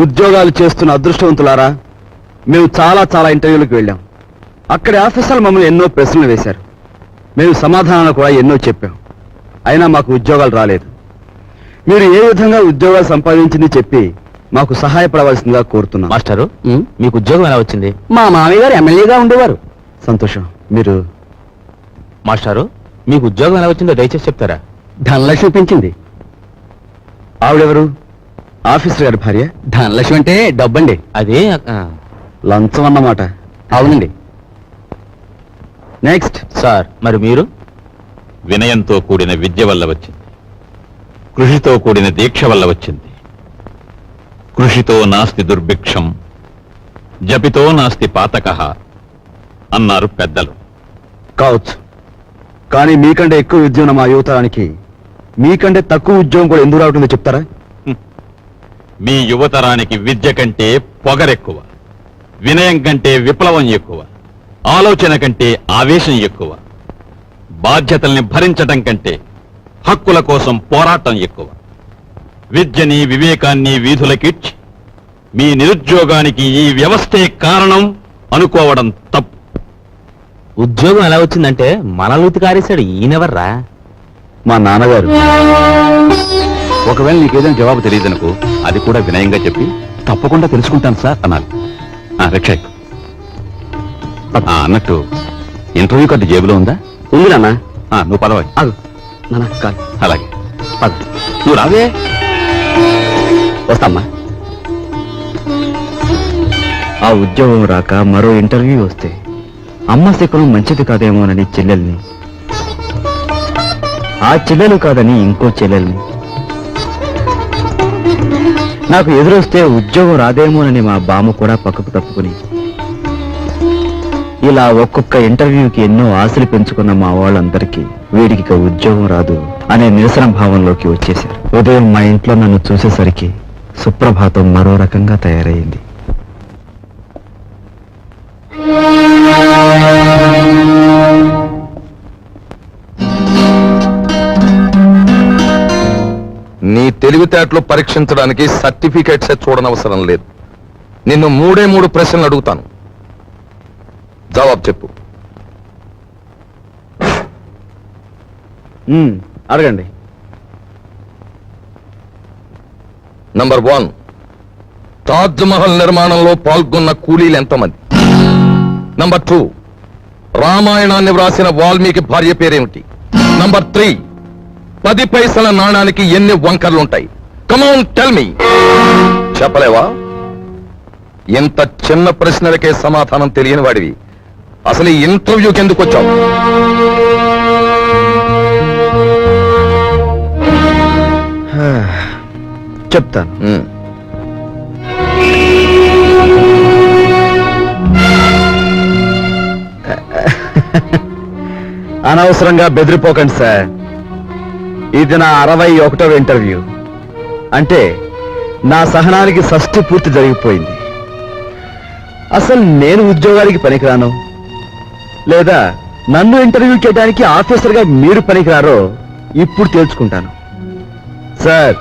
ఉద్యోగాలు చేస్తున్న అదృష్టవంతులారా, మేము చాలా చాలా ఇంటర్వ్యూలకు వెళ్ళాం. అక్కడి ఆఫీసర్లు మమ్మల్ని ఎన్నో ప్రశ్నలు వేశారు. మేము సమాధానాలు కూడా ఎన్నో చెప్పాం. అయినా మాకు ఉద్యోగాలు రాలేదు. మీరు ఏ విధంగా ఉద్యోగాలు సంపాదించింది చెప్పి మాకు సహాయపడవలసిందిగా కోరుతున్నాం. మాస్టారు, మీకు ఉద్యోగం ఎలా వచ్చింది? మా మామయ్య గారు ఎమ్మెల్యేగా ఉండేవారు. సంతోషం. మీరు మాస్టారు, మీకు ఉద్యోగం ఎలా వచ్చిందో దయచేసి చెప్తారా? ధనలక్ష్మి పెంచింది. ఆవిడెవరు? ఆఫీసర్ గారి భార్య. ధనలక్ష్మి అంటే డబ్బండి. అదే లంచం అన్నమాట. అవునండి. నెక్స్ట్. సార్, మరి మీరు? వినయంతో కూడిన విద్య వల్ల వచ్చింది, కృషితో కూడిన దీక్ష వల్ల వచ్చింది. కృషితో నాస్తి దుర్భిక్షం, జపితో నాస్తి పాతకః అన్నారు పెద్దలు. కావచ్చు, కానీ మీకంటే ఎక్కువ విద్య ఉన్న మా యువతరానికి మీకంటే తక్కువ ఉద్యోగం కూడా ఎందుకు రావటుందో చెప్తారా? మీ యువతరానికి విద్య కంటే పొగరెక్కువ, వినయం కంటే విప్లవం ఎక్కువ, ఆలోచన కంటే ఆవేశం ఎక్కువ, బాధ్యతల్ని భరించటం కంటే హక్కుల కోసం పోరాటం ఎక్కువ. విద్యని వివేకాన్ని వీధులకిచ్చి మీ నిరుద్యోగానికి ఈ వ్యవస్థే కారణం అనుకోవడం తప్పు. ఉద్యోగం ఎలా వచ్చిందంటే మనల్ని కారేశాడు. ఈయనెవర్రా? మా నాన్నగారు. ఒకవేళ నీకేదైనా జవాబు తెలియదనుకో, అది కూడా వినయంగా చెప్పి తప్పకుండా తెలుసుకుంటాను సార్ అనాలి. రిక్షా ఎక్కు. అన్నట్టు ఇంటర్వ్యూ కార్డు జేబులో ఉందా? ఉంది నాన్న. నువ్వు పదవా. నాన్న కాదు. అలాగే పద. నువ్వు రావే. వస్తామ్మా. ఆ ఉద్యోగం రాక మరో ఇంటర్వ్యూ వస్తే అమ్మ శకునం మంచిది కాదేమోనని చెల్లెల్ని, ఆ చెల్లెలు కాదని ఇంకో చెల్లెల్ని, నాకు ఎదురొస్తే ఉద్యోగం రాదేమోనని మా బామ్మ కూడా పక్కకు తప్పుకుని, ఇలా ఒక్కొక్క ఇంటర్వ్యూకి ఎన్నో ఆశలు పెంచుకున్న మా వాళ్ళందరికీ వీడికి ఇక ఉద్యోగం రాదు అనే నిరసన భావంలోకి వచ్చేశారు. ఉదయం మా ఇంట్లో నన్ను చూసేసరికి సుప్రభాతం మరో రకంగా తయారైంది. నీ తెలివితేటలు పరీక్షించడానికి సర్టిఫికేట్సే చూడనవసరం లేదు. నిన్ను 3 ప్రశ్నలు అడుగుతాను, జవాబు చెప్పు. అడగండి. నంబర్ 1, తాజ్ మహల్ నిర్మాణంలో పాల్గొన్న కూలీలు ఎంతమంది? నంబర్ 2, రామాయణాన్ని వ్రాసిన వాల్మీకి భార్య పేరేమిటి? నంబర్ 3, 10 పైసల నాణానికి ఎన్ని వంకర్లుంటాయి? Come on tell me. చెప్పలేవా? ఇంత చిన్న ప్రశ్నలకే సమాధానం తెలియని వాడివి అసలు ఈ ఇంటర్వ్యూకి ఎందుకు వచ్చావు? చెప్తాను. అనవసరంగా బెదిరిపోకండి సార్. ఇది నా 61వ ఇంటర్వ్యూ. అంటే నా సహనానికి షష్ఠి పూర్తి జరిగిపోయింది. అసలు నేను ఉద్యోగానికి పనికిరాను, లేదా నన్ను ఇంటర్వ్యూ చేయడానికి ఆఫీసర్గా మీరు పనికిరారో ఇప్పుడు తేల్చుకుంటాను. సార్,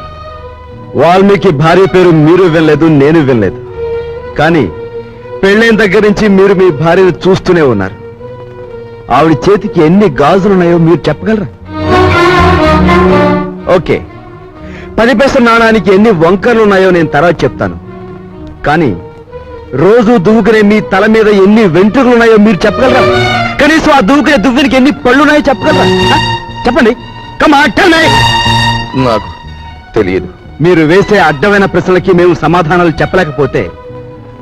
వాల్మీకి భార్య పేరు మీరు వినలేదు, నేను వినలేదు. కానీ పెళ్ళైన దగ్గర నుంచి మీరు మీ భార్యను చూస్తూనే ఉన్నారు. ఆవిడ చేతికి ఎన్ని గాజులున్నాయో మీరు చెప్పగలరా? ఓకే, 10 పైసల నాణానికి ఎన్ని వంకర్లు ఉన్నాయో నేను తర్వాత చెప్తాను. కానీ రోజు దువ్వుకునే మీ తల మీద ఎన్ని వెంట్రుకలు ఉన్నాయో మీరు చెప్పగలరా? కనీసం ఆ దువ్వుకునే దువ్వునికి ఎన్ని పళ్ళు ఉన్నాయో చెప్పగలరా? చెప్పండి. నాకు తెలియదు. మీరు వేసే అడ్డమైన ప్రశ్నలకి మేము సమాధానాలు చెప్పలేకపోతే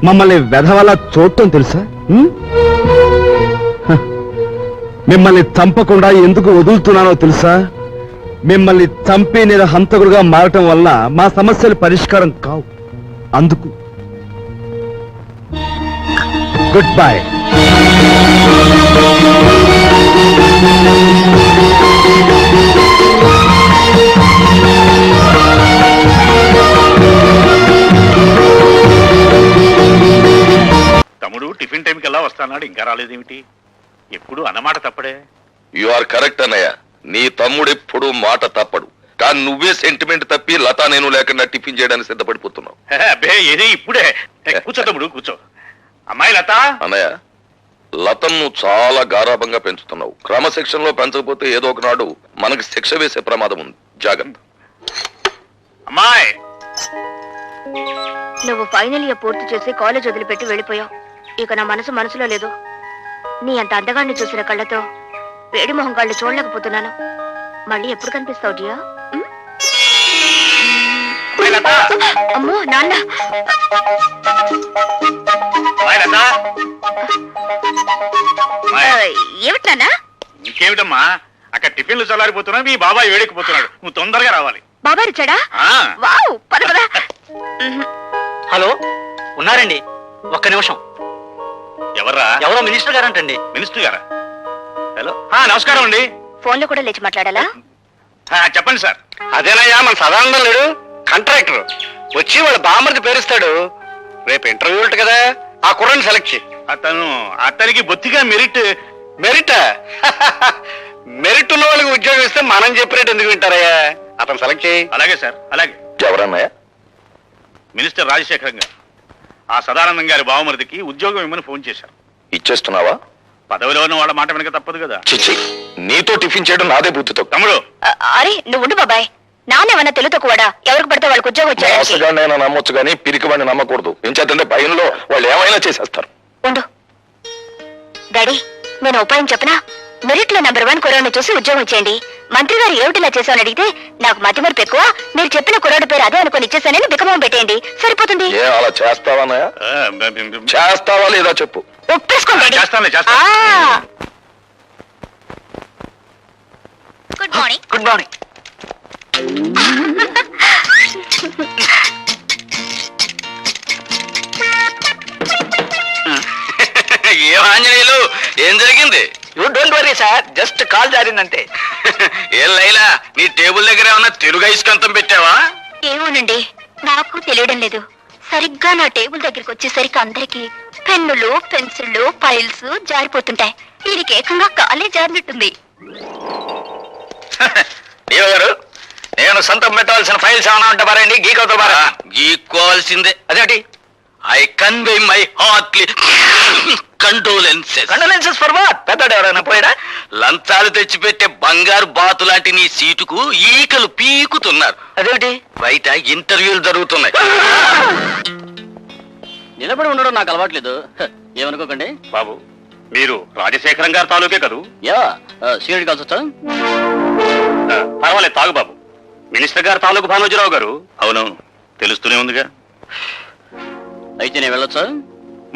మమ్మల్ని వెధవలా చూడటం తెలుసా? మిమ్మల్ని చంపకుండా ఎందుకు వదులుతున్నానో తెలుసా? మిమ్మల్ని చంపి నేను హంతకుడుగా మారటం వల్ల మా సమస్యలు పరిష్కారం కావు. అందుకు గుడ్ బై. తమ్ముడు టిఫిన్ టైంకి ఎలా వస్తానాడు, ఇంకా రాలేదేమిటి? ఎప్పుడు అన్నమాట తప్పడే. యు ఆర్ కరెక్ట్ అన్నయ్య. నీ తమ్ముడు ఎప్పుడు మాట తప్పడు. కానీ నువ్వే సెంటిమెంట్ తప్పి లతా నేను లేకుండా టిఫిన్ చేయడానికి సిద్ధపడిపోతున్నావు. అబ్బే ఏది ఇప్పుడే కూర్చో తమ్ముడు కూర్చో. అమ్మాయి లత, అన్నయ్య, లతను నువ్వు చాలా గారాభంగా పెంచుతున్నావు. క్రమశిక్షణలో పెంచకపోతే ఏదో ఒకనాడు మనకి శిక్ష వేసే ప్రమాదం ఉంది. జాగ్రత్త. అమ్మాయి నువ్వు ఫైనల్ ఇయర్ పూర్తి చేసి కాలేజ్ వదిలిపెట్టి వెళ్ళిపోయావు. ఇక నా మనసులో లేదు. నీ అంత అందగాన్ని చూసిన కళ్ళతో వేడి మొహం కళ్ళు చూడలేకపోతున్నాను. మళ్ళీ ఎప్పుడు కనిపిస్తావు డియా? అమ్మాయి లత, అమ్మో నాన్న. అమ్మాయి లత. అమ్మాయి, ఏమిటి నాన్న? ఇంకేమిటమ్మా, అక్కడ టిఫిన్లు చల్లారిపోతున్నా, మీ బాబాయ్ వేడెక్కిపోతున్నాడు. నువ్వు తొందరగా రావాలి. బాబాయ్ వచ్చాడా? ఆ, వావ్, పద పద. హలో, ఉన్నారండి? ఒక్క నిమిషం. ఎవర్రా? ఎవరో మినిస్టర్ గారంటండి. మినిస్టర్ గారా? హలో, నమస్కారం అండి. ఫోన్ లో కూడా లేచి మాట్లాడాలా? చెప్పండి సార్. అదేనయ్యా, మన సదానందం లేడు, కాంట్రాక్టర్ వచ్చి వాళ్ళ బామ్మర్ది పేరుస్తాడు. రేపు ఇంటర్వ్యూ ఉంటుంది కదా, ఆ కుర్రని సెలెక్ట్ చేయి. అతనికి బొత్తిగా మెరిట్. మెరిట్ మెరిట్ ఉన్న వాళ్ళకి ఉద్యోగం ఇస్తే మనం చెప్పినట్టు ఎందుకు వింటారయ్యా? అతను సెలెక్ట్ చేయి. అలాగే సార్, అలాగే. ఎవరన్నయ్య? మినిస్టర్ రాజశేఖరం గారు ఆ సదానందం గారి బావమరిదికి ఉద్యోగం ఇమ్మని ఫోన్ చేశారు. ఇచ్చేస్తున్నావా? పదవిలో ఉన్న వాళ్ళ మాట వెనక తప్పదు కదా. చిచ్చి, నీతో టిఫిన్ చేయడం నాదే బుద్ధితో. తమ్ముడు, అరే నువ్వు ఉండు బాబాయ్. నానేమన్నా తెలుతో కూడా ఎవరికి పడితే వాళ్ళకి ఉద్యోగం వచ్చాడు. మోసగాడినైనా నమ్మొచ్చు కానీ పిరికివాడిని నమ్మకూడదు. ఏం చేద్దంటే భయంలో వాళ్ళు ఏమైనా చేసేస్తారు. ఉండు డాడీ, నేను ఉపాయం చెప్పనా? మెరిట్ లో నెంబర్ 1 కుర్రాడిని చూసి ఉద్యోగం ఇచ్చేయండి. మంత్రి గారు ఏమిటిలా చేశామని అడిగితే నాకు మతి మరపు ఎక్కువ, మీరు చెప్పిన కుర్రాడి పేరు అదే అనుకుని ఇచ్చేసానని బికమం పెట్టేయండి, సరిపోతుంది. ఏ అలా చేస్తావానయ్య? చేస్తావా లేదా చెప్పు. ఒప్పేసుకోండి. చేస్తానులే, చేస్తా. Good morning. Good morning. ఏం ఆంజనేయులు, ఏం జరిగింది? You don't worry sir, just కాల్ జారిందంటే. ఏం లైలా, నీ టేబుల్ దగ్గర ఏమన్నా తెలుగు ఐస్కంతం పెట్టావా? ఏమోనండి, నాకు తెలియడం లేదు. సరిగ్గా నా టేబుల్ దగ్గరికి వచ్చేసరికి అందరికి పెన్నులు, పెన్సిళ్ళు, ఫైల్స్ జారిపోతుంటాయి. వీరికి ఏకంగా కాలే జారినట్టుంది. దేవ గారు, నేను సొంతం పెట్టాల్సిన ఫైల్స్ ఏమైనా ఉంటే పారండి, గీకోవాల్సిందే. గీక్కోవాల్సిందే. అదేంటి? I convey my heartly condolences. Condolences for what? పెద్దడు ఎవరైనా పోయాడా? లంచాలు తెచ్చిపెట్టే బంగారు బాతు లాంటి నీ సీటుకు ఈకలు పీకుతున్నారు. అదేంటి? బయట ఇంటర్వ్యూలు జరుగుతున్నాయి. నిలబడి ఉండడం నాకు అలవాట్లేదు, ఏమనుకోకండి. బాబు, మీరు రాజశేఖరం గారి తాలూకే కదూ? యా, సీరియడ్ కాల్స్ వచ్చా? పర్వాలేదు, తాగు బాబు. మినిస్టర్ గారు తాలూకు భానోజీరావు గారు. అవును, తెలుస్తూనే ఉందిగా. అయితే నేను వెళ్ళొచ్చా?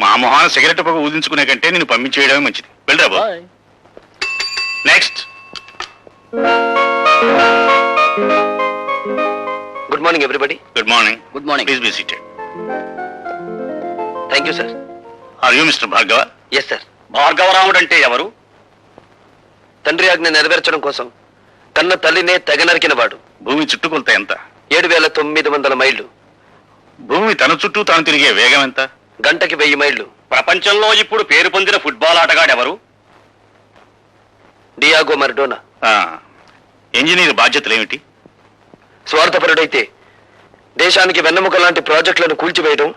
మా మొహాన సిగరెట్ పొగ ఊదించుకునే కంటే నేను పంపించేయడమే మంచిది. వెళ్ళరా బాబు. Bye. Next. Good morning everybody. Good morning. Good morning. Please be seated. Thank you sir. Are you mister Bhargava? Yes sir. Bhargavaramudu అంటే ఎవరు? తండ్రి ఆజ్ఞ నెరవేర్చడం కోసం కన్న తల్లినే తెగ నరికిన వాడు. భూమి చుట్టుకొలత ఎంత? 7,900 మైళ్ళు. భూమి తన చుట్టూ తాను తిరిగే వేగం ఎంత? గంటకి 1000 మైళ్ళు. ప్రపంచంలో ఇప్పుడు పేరు పొందిన ఫుట్బాల్ ఆటగాడెవరు? Diego Maradona. ఇంజనీర్ బాధ్యతలు ఏమిటి? స్వార్థపరుడైతే దేశానికి వెన్నెముక లాంటి ప్రాజెక్టులను కూల్చివేయడం,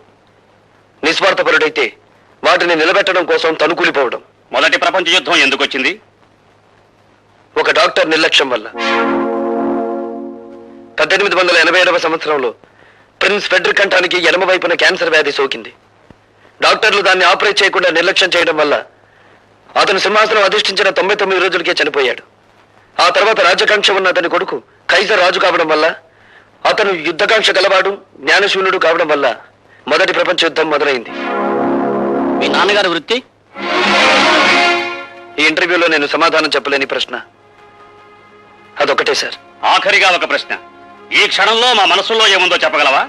నిస్వార్థపరుడైతే వాటిని నిలబెట్టడం కోసం తనుకూలిపోవడం. మొదటి ప్రపంచ యుద్ధం ఎందుకు వచ్చింది? ఒక డాక్టర్ నిర్లక్ష్యం వల్ల. 1887వ సంవత్సరంలో ప్రిన్స్ ఫెడ్రిక్ కంఠానికి ఎడమ వైపున క్యాన్సర్ వ్యాధి సోకింది. డాక్టర్లు దాన్ని ఆపరేట్ చేయకుండా నిర్లక్ష్యం చేయడం వల్ల అతను సింహాసనం అధిష్ఠించిన 99 రోజులకే చనిపోయాడు. ఆ తర్వాత రాజకాంక్ష ఉన్న అతని కొడుకు కైజర్ రాజు కావడం వల్ల, అతను యుద్ధకాంక్ష గలవాడు, జ్ఞానశూన్యుడు కావడం వల్ల మొదటి ప్రపంచ యుద్ధం మొదలైంది. మీ నాన్నగారి వృత్తి? ఈ ఇంటర్వ్యూలో నేను సమాధానం చెప్పలేని ప్రశ్న అదొకటే సార్. ఆఖరిగా ఒక ప్రశ్న. ఈ క్షణంలో మా మనసులో ఏముందో చెప్పగలవా?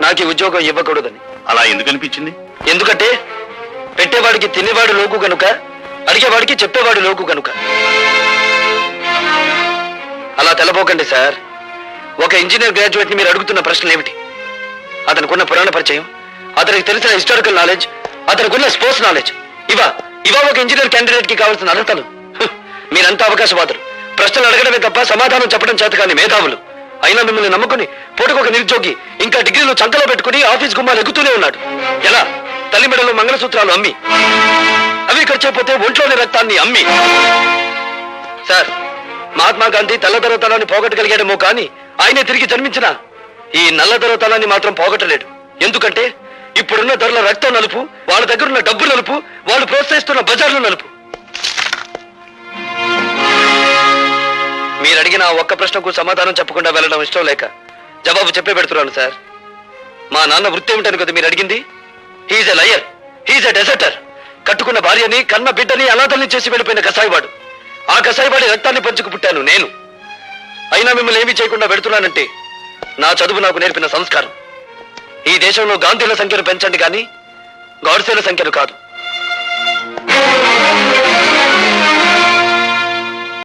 నాకు ఈ ఉద్యోగం ఇవ్వకూడదని. అలా ఎందుకు అనిపించింది? ఎందుకంటే పెట్టేవాడికి తినేవాడు లోకు కనుక, అడిగేవాడికి చెప్పేవాడు లోకు కనుక. అలా తెలబోకండి సార్. ఒక ఇంజనీర్ గ్రాడ్యుయేట్ ని మీరు అడుగుతున్న ప్రశ్నలు ఏమిటి? అతనికున్న పురాణ పరిచయం, అతనికి తెలిసిన హిస్టారికల్ నాలెడ్జ్, అతనికున్న స్పోర్ట్స్ నాలెడ్జ్, ఇవా ఒక ఇంజనీర్ క్యాండిడేట్ కి కావాల్సిన అర్హతలు. మీరంతా అవకాశవాదులు. ప్రశ్నలు అడగడమే తప్ప సమాధానం చెప్పడం చేత కాని మేధావులు. అయినా మిమ్మల్ని నమ్ముకుని పూటకొక నిరుద్యోగి ఇంకా డిగ్రీలు చంకలో పెట్టుకుని ఆఫీస్ గుమ్మాలు ఎక్కుతూనే ఉన్నాడు. ఎలా? తల్లి మెడలో మంగళసూత్రాలు అమ్మి, అవి ఖర్చైపోతే ఒంట్లోని రక్తాన్ని అమ్మి. సార్, మహాత్మా గాంధీ తెల్లదొరతనాన్ని పోగొట్టగలిగాడేమో కానీ ఆయనే తిరిగి జన్మించిన ఈ నల్లదొరతనాన్ని మాత్రం పోగొట్టలేడు. ఎందుకంటే ఇప్పుడున్న ధరల రక్తం నలుపు, వాళ్ళ దగ్గరున్న డబ్బు నలుపు, వాళ్ళు ప్రోత్సహిస్తున్న బజార్లు నలుపు. మీరు అడిగిన ఆ ఒక్క ప్రశ్నకు సమాధానం చెప్పకుండా వెళ్ళడం ఇష్టం లేక జవాబు చెప్పే పెడుతున్నాను సార్. మా నాన్న వృత్తి ఏమిటని కదా మీరు అడిగింది? He's a liar, he's a deserter. కట్టుకున్న భార్యని, కన్న బిడ్డని అనాథల్ని చేసి వెళ్ళిపోయిన కసాయివాడు. ఆ కసాయివాడి రక్తాన్ని పంచుకు పుట్టాను నేను. అయినా మిమ్మల్ని ఏమీ చేయకుండా పెడుతున్నానంటే నా చదువు నాకు నేర్పిన సంస్కారం. ఈ దేశంలో గాంధీల సంఖ్యను పెంచండి కానీ గాడ్సేల సంఖ్యను కాదు.